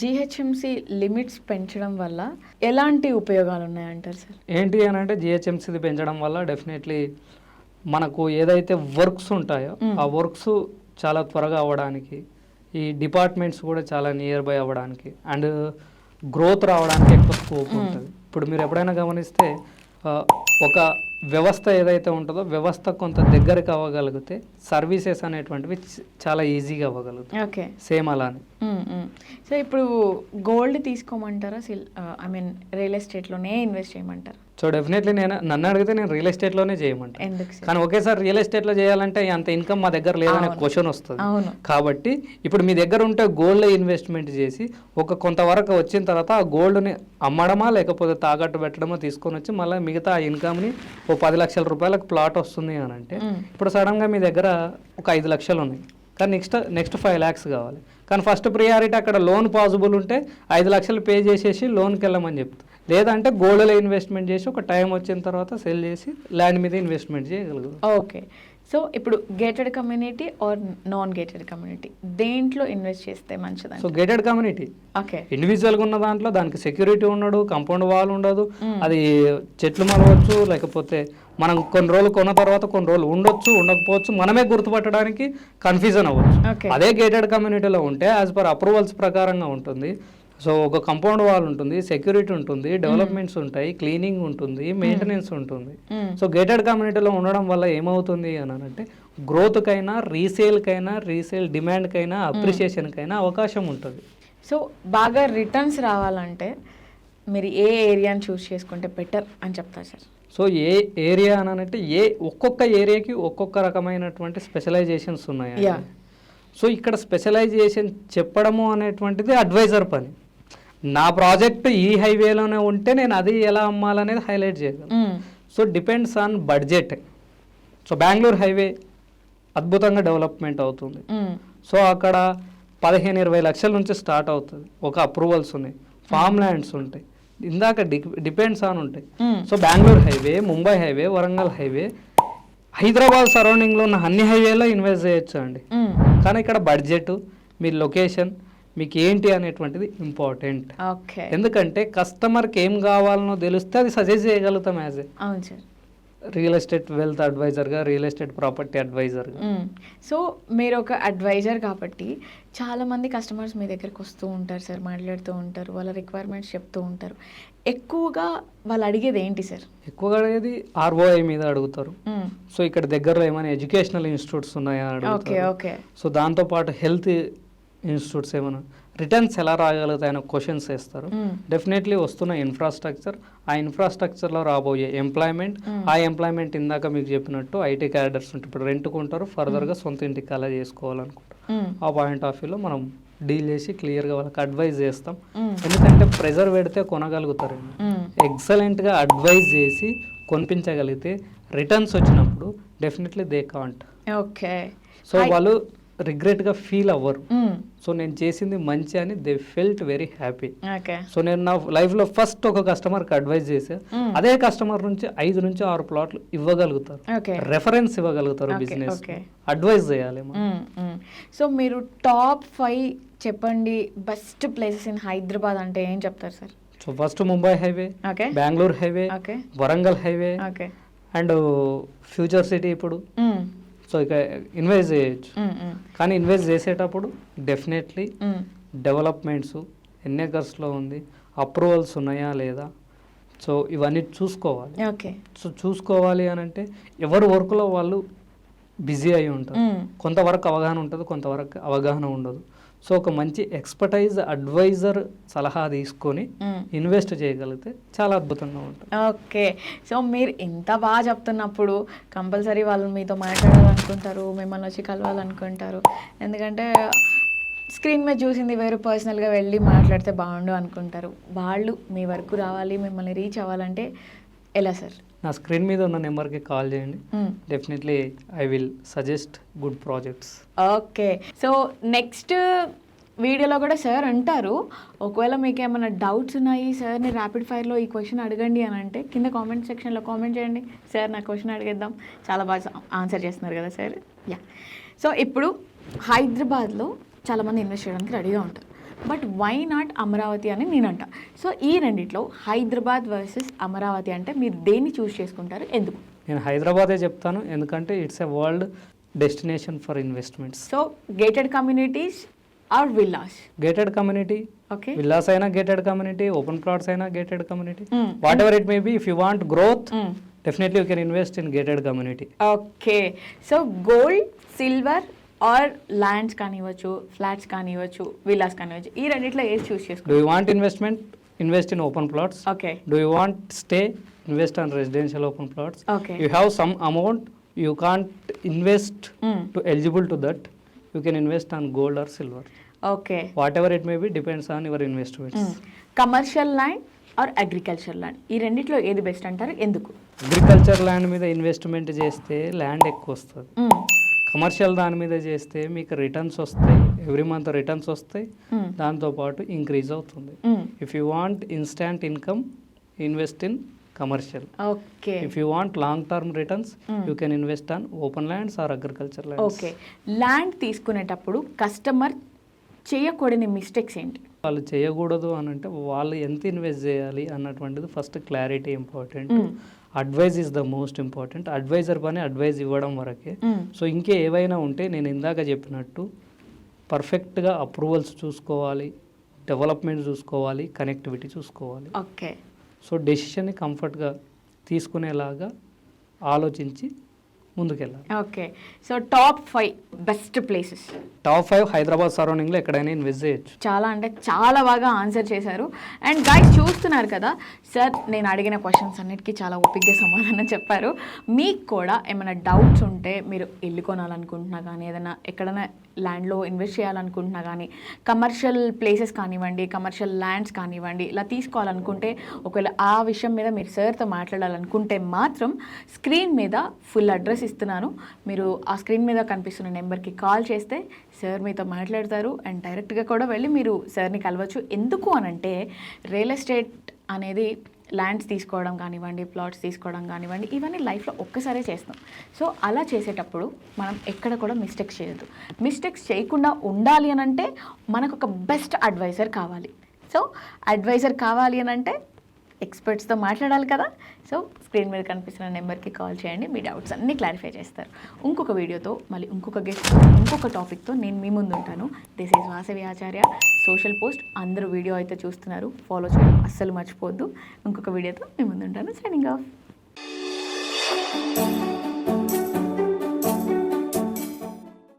GHMC limits పెంచడం వల్ల ఎలాంటి ఉపయోగాలు ఉన్నాయంటారు సార్? ఏంటి అని అంటే జిహెచ్ఎంసీది పెంచడం వల్ల డెఫినెట్లీ మనకు ఏదైతే వర్క్స్ ఉంటాయో ఆ వర్క్స్ చాలా త్వరగా అవ్వడానికి, ఈ డిపార్ట్మెంట్స్ కూడా చాలా నియర్ బై అవ్వడానికి అండ్ గ్రోత్ రావడానికి ఎక్కువ స్కోప్ ఉంటుంది. ఇప్పుడు మీరు ఎప్పుడైనా గమనిస్తే ఒక వ్యవస్థ ఏదైతే ఉంటుందో వ్యవస్థ కొంత దగ్గరికి అవ్వగలిగితే సర్వీసెస్ అనేటువంటివి చాలా ఈజీగా అవ్వగలుగుతాయి. ఓకే, సేమ్ అలానే. సో ఇప్పుడు గోల్డ్ తీసుకోమంటారా, ఐ మీన్ రియల్ ఎస్టేట్లోనే ఇన్వెస్ట్ చేయమంటారా? సో డెఫినెట్లీ నన్ను అడిగితే నేను రియల్ ఎస్టేట్లోనే చేయమంటాను. ఎందుకు? కానీ ఒకేసారి రియల్ ఎస్టేట్లో చేయాలంటే అంత ఇన్కమ్ మా దగ్గర లేదనే క్వశ్చన్ వస్తుంది. కాబట్టి ఇప్పుడు మీ దగ్గర ఉంటే గోల్డ్ ఇన్వెస్ట్మెంట్ చేసి కొంతవరకు వచ్చిన తర్వాత ఆ గోల్డ్ని అమ్మడమా లేకపోతే తాకట్టు పెట్టడమో తీసుకొని వచ్చి మళ్ళీ మిగతా ఆ ఇన్కమ్ని 10 లక్షల రూపాయలకు ప్లాట్ వస్తుంది అని అంటే ఇప్పుడు సడన్గా మీ దగ్గర ఒక 5 లక్షలు ఉన్నాయి, కానీ నెక్స్ట్ 5 lakhs కావాలి. కానీ ఫస్ట్ ప్రియారిటీ అక్కడ లోన్ పాసిబుల్ ఉంటే 5 లక్షలు పే చేసేసి లోన్కి వెళ్ళమని చెప్తాం. లేదంటే గోల్డ్లో ఇన్వెస్ట్మెంట్ చేసి ఒక టైం వచ్చిన తర్వాత సెల్ చేసి ల్యాండ్ మీద ఇన్వెస్ట్మెంట్ చేయగలుగుతాం. ఓకే, సో ఇప్పుడు gated community or non gated community దేంట్లో ఇన్వెస్ట్ చేస్తే మంచిది? సో గేటెడ్ కమ్యూనిటీ ఓకే, ఇండివిజువల్గా ఉన్న దాంట్లో దానికి సెక్యూరిటీ ఉండదు, కాంపౌండ్ వాల్ ఉండదు, అది చెట్లు మలవచ్చు, లేకపోతే మనం కొన్ని రోజులు కొన్న తర్వాత కొన్ని రోజులు ఉండొచ్చు ఉండకపోవచ్చు, మనమే గుర్తుపట్టడానికి కన్ఫ్యూజన్ అవ్వచ్చు. అదే గేటెడ్ కమ్యూనిటీలో ఉంటే యాజ్ పర్ అప్రూవల్స్ ప్రకారంగా ఉంటుంది. సో ఒక కాంపౌండ్ వాల్ ఉంటుంది, సెక్యూరిటీ ఉంటుంది, డెవలప్మెంట్స్ ఉంటాయి, క్లీనింగ్ ఉంటుంది, మెయింటెనెన్స్ ఉంటుంది. సో గేటెడ్ కమ్యూనిటీలో ఉండడం వల్ల ఏమవుతుంది అని అంటే గ్రోత్కైనా, రీసేల్ డిమాండ్కైనా, అప్రిషియేషన్కైనా అవకాశం ఉంటుంది. సో బాగా రిటర్న్స్ రావాలంటే మీరు ఏ ఏరియాని చూస్ చేసుకుంటే బెటర్ అని చెప్తారు సార్? సో ఏ ఏరియా అని అంటే ఒక్కొక్క ఏరియాకి ఒక్కొక్క రకమైనటువంటి స్పెషలైజేషన్స్ ఉన్నాయి. సో ఇక్కడ స్పెషలైజేషన్ చెప్పడము అనేటువంటిది అడ్వైజర్ పని. నా ప్రాజెక్ట్ ఈ హైవేలోనే ఉంటే నేను అది ఎలా అమ్మాలనేది హైలైట్ చేయగలను. So depends on budget. So Bengaluru highway అద్భుతంగా డెవలప్మెంట్ అవుతుంది. సో అక్కడ 15-20 లక్షల నుంచి స్టార్ట్ అవుతుంది. ఒక అప్రూవల్స్ ఉన్నాయి, ఫామ్ ల్యాండ్స్ ఉంటాయి, ఇందాక డిపెండ్స్ ఆన్ ఉంటాయి. So Bengaluru highway, Mumbai highway, Warangal highway, Hyderabad సరౌండింగ్లో ఉన్న అన్ని హైవేలో ఇన్వెస్ట్ చేయొచ్చు అండి. కానీ ఇక్కడ బడ్జెట్, మీ లొకేషన్, మీకు ఏంటి అనేటువంటిది ఇంపార్టెంట్. ఎందుకంటే కస్టమర్కి ఏం కావాలనో తెలిస్తే అది సజెస్ట్ చేయగలుగుతాం as a real estate wealth అడ్వైజర్గా, రియల్ ఎస్టేట్ ప్రాపర్టీ అడ్వైజర్గా. సో మీరు ఒక అడ్వైజర్ కాబట్టి చాలామంది కస్టమర్స్ మీ దగ్గరికి వస్తూ ఉంటారు సార్, మాట్లాడుతూ ఉంటారు, వాళ్ళ రిక్వైర్మెంట్స్ చెప్తూ ఉంటారు. ఎక్కువగా వాళ్ళు అడిగేది ఏంటి సార్? ఎక్కువగా అడిగేది ROI మీద అడుగుతారు. సో ఇక్కడ దగ్గరలో ఏమైనా ఎడ్యుకేషనల్ ఇన్స్టిట్యూట్స్ ఉన్నాయా అడుగుతారు. సో దాంతోపాటు హెల్త్ ఇన్స్టిట్యూట్స్ ఏమైనా, రిటర్న్స్ ఎలా రాగలుగుతాయని క్వశ్చన్స్ వేస్తారు. డెఫినెట్లీ వస్తున్న ఇన్ఫ్రాస్ట్రక్చర్, ఆ ఇన్ఫ్రాస్ట్రక్చర్లో రాబోయే ఎంప్లాయ్మెంట్, ఆ ఎంప్లాయ్మెంట్ ఇందాక మీకు చెప్పినట్టు IT క్యాడర్స్ ఉంటారు, ఇప్పుడు రెంట్కుంటారు, ఫర్దర్గా సొంత ఇంటికి అలా చేసుకోవాలనుకుంటారు. ఆ పాయింట్ ఆఫ్ వ్యూలో మనం డీల్ చేసి క్లియర్గా వాళ్ళకి అడ్వైజ్ చేస్తాం. ఎందుకంటే ప్రెజర్ పెడితే కొనగలుగుతారు. ఎక్సలెంట్గా అడ్వైజ్ చేసి కొనిపించగలిగితే రిటర్న్స్ వచ్చినప్పుడు definitely they can't. Okay, so వాళ్ళు రిగ్రెట్గా ఫీల్ అవ్వరు. సో నేను చేసింది మంచి అని they felt very happy. So నేను నా లైఫ్లో ఫస్ట్ ఒక కస్టమర్కి అడ్వైజ్ చేసా, అదే కస్టమర్ నుంచి 5 నుంచి 6 ప్లాట్లు ఇవ్వగలుగుతారు, రెఫరెన్స్ ఇవ్వగలుగుతారు, బిజినెస్ అడ్వైజ్ చేయాలి. సో మీరు టాప్ 5 చెప్పండి బెస్ట్ ప్లేసెస్ ఇన్ హైదరాబాద్ అంటే ఏం చెప్తారు sir? So first Mumbai highway, Bengaluru highway, Warangal highway and future city. ఇప్పుడు సో ఇక ఇన్వెస్ట్ చేయొచ్చు, కానీ ఇన్వెస్ట్ చేసేటప్పుడు డెఫినెట్లీ డెవలప్మెంట్స్ ఎన్ని ఎకర్స్లో ఉంది, అప్రూవల్స్ ఉన్నాయా లేదా, సో ఇవన్నీ చూసుకోవాలి. సో చూసుకోవాలి అని అంటే ఎవరి వర్క్లో వాళ్ళు బిజీ అయి ఉంటారు. కొంతవరకు అవగాహన ఉంటుంది, కొంతవరకు అవగాహన ఉండదు. సో ఒక మంచి ఎక్స్పర్టైజ్ అడ్వైజర్ సలహా తీసుకొని ఇన్వెస్ట్ చేయగలిగితే చాలా అద్భుతంగా ఉంటుంది. ఓకే, సో మీరు ఇంత బాగా చెప్తున్నప్పుడు కంపల్సరీ వాళ్ళు మీతో మాట్లాడాలనుకుంటారు, మిమ్మల్ని వచ్చి కలవాలనుకుంటారు. ఎందుకంటే స్క్రీన్ మీద చూసింది వేరు, పర్సనల్గా వెళ్ళి మాట్లాడితే బాగుండు అనుకుంటారు. వాళ్ళు మీ వరకు రావాలి, మిమ్మల్ని రీచ్ అవ్వాలంటే ఎలా సార్? నా స్క్రీన్ మీద ఉన్న నెంబర్కి కాల్ చేయండి, definitely I will suggest good projects. Okay, so next వీడియోలో కూడా సార్ అంటారు, ఒకవేళ మీకు ఏమైనా డౌట్స్ ఉన్నాయి సార్ని ర్యాపిడ్ ఫైర్లో ఈ క్వశ్చన్ అడగండి అని అంటే కింద కామెంట్ సెక్షన్లో కామెంట్ చేయండి, సార్ నా క్వశ్చన్ అడిగేద్దాం. చాలా బాగా ఆన్సర్ చేస్తున్నారు కదా సార్. సో ఇప్పుడు హైదరాబాద్లో చాలామంది ఇన్వెస్ట్ చేయడానికి రెడీగా ఉంటారు, బట్ వై నాట్ అమరావతి అని నేనంట. సో ఈ రెండిట్లో హైదరాబాద్ వర్సెస్ అమరావతి అంటే మీరు దేన్ని చూస్ చేసుకుంటారు, ఎందుకు? నేను హైదరాబాదే చెప్తాను, ఎందుకంటే it's a world destination for investments. So gated communities or villas? Gated community, okay. Villas అయినా గేటెడ్ కమ్యూనిటీ, ఓపెన్ ప్లాట్స్ అయినా gated community, whatever it may be. If you want growth, definitely you can invest in gated community. Okay. So gold, silver or lands కానివ్వచ్చు, flats కానివ్వచ్చు, villas కానివ్వచ్చు, ఈ రెండిట్లో ఏది choose do చేసుకుంటారు? You want investment, invest in open plots. Okay. Do you want stay, invest on residential open plots. Okay. You have some amount, you can't invest to eligible to that, you can invest on gold or silver. Okay. Whatever it may be, depends on your investments. Commercial land are agriculture land, ఈ రెండిట్లో ఏది best అంటారు, ఎందుకు? Agriculture land మీద investment చేస్తే land ఎక్కువ వస్తుంది. Commercial దాని మీద చేస్తే మీకు రిటర్న్స్ వస్తాయి, ఎవ్రీ మంత్ రిటర్న్స్ వస్తాయి, దాంతోపాటు ఇంక్రీజ్ అవుతుంది. If you want instant income, invest in commercial. Okay. If you want long term returns, you can invest on open lands or agriculture lands. Okay. Land తీసుకునేటప్పుడు customer చేయకూడని mistakes ఏంటి? వాళ్ళు చేయకూడదు అని అంటే వాళ్ళు ఎంత ఇన్వెస్ట్ చేయాలి అన్నటువంటిది first clarity important. Advise is the most important. Advisor పని అడ్వైజ్ ఇవ్వడం వరకే. సో ఇంకే ఏవైనా ఉంటే నేను ఇందాక చెప్పినట్టు పర్ఫెక్ట్గా అప్రూవల్స్ చూసుకోవాలి, డెవలప్మెంట్ చూసుకోవాలి, కనెక్టివిటీ చూసుకోవాలి. ఓకే. సో డెసిషన్ని కంఫర్ట్గా తీసుకునేలాగా ఆలోచించి ముందుకెళ్ళాలి. Okay. So top 5 best places. Top 5 Hyderabad సరౌండింగ్లో ఎక్కడైనా ఇన్వెస్ట్ చేయొచ్చు. చాలా అంటే చాలా బాగా ఆన్సర్ చేశారు. అండ్ గైస్ చూస్తున్నారు కదా సార్, నేను అడిగిన క్వశ్చన్స్ అన్నిటికీ చాలా ఓపిక్గా సమాధానం చెప్పారు. మీకు కూడా ఏమైనా డౌట్స్ ఉంటే, మీరు ఇల్లు కొనాలనుకుంటున్నా కానీ, ఏదైనా ఎక్కడైనా ల్యాండ్లో ఇన్వెస్ట్ చేయాలనుకుంటున్నా కానీ, కమర్షియల్ ప్లేసెస్ కానివ్వండి, కమర్షియల్ ల్యాండ్స్ కానివ్వండి, ఇలా తీసుకోవాలనుకుంటే, ఒకవేళ ఆ విషయం మీద మీరు సార్తో మాట్లాడాలనుకుంటే మాత్రం స్క్రీన్ మీద ఫుల్ అడ్రస్ ఇస్తున్నాను. మీరు ఆ స్క్రీన్ మీద కనిపిస్తున్న నెంబర్కి కాల్ చేస్తే సార్ మీతో మాట్లాడతారు. అండ్ డైరెక్ట్గా కూడా వెళ్ళి మీరు సార్ని కలవచ్చు. ఎందుకు అనంటే రియల్ ఎస్టేట్ అనేది ల్యాండ్స్ తీసుకోవడం కానివ్వండి, ప్లాట్స్ తీసుకోవడం కానివ్వండి, ఇవన్నీ లైఫ్లో ఒక్కసారే చేస్తాం. సో అలా చేసేటప్పుడు మనం ఎక్కడ కూడా మిస్టేక్స్ చేయొద్దు. మిస్టేక్స్ చేయకుండా ఉండాలి అని అంటే మనకు ఒక బెస్ట్ అడ్వైజర్ కావాలి. సో అడ్వైజర్ కావాలి అని అంటే ఎక్స్పర్ట్స్తో మాట్లాడాలి కదా. సో స్క్రీన్ మీద కనిపిస్తున్న నెంబర్కి కాల్ చేయండి, మీ డౌట్స్ అన్నీ క్లారిఫై చేస్తారు. ఇంకొక వీడియోతో మళ్ళీ ఇంకొక గెస్ట్, ఇంకొక టాపిక్తో నేను మీ ముందు ఉంటాను. This is Vasavi Acharya. Social post అందరూ వీడియో అయితే చూస్తున్నారు, ఫాలో చేయడం అస్సలు మర్చిపోవద్దు. ఇంకొక వీడియోతో మీ ముందు ఉంటాను. Signing off.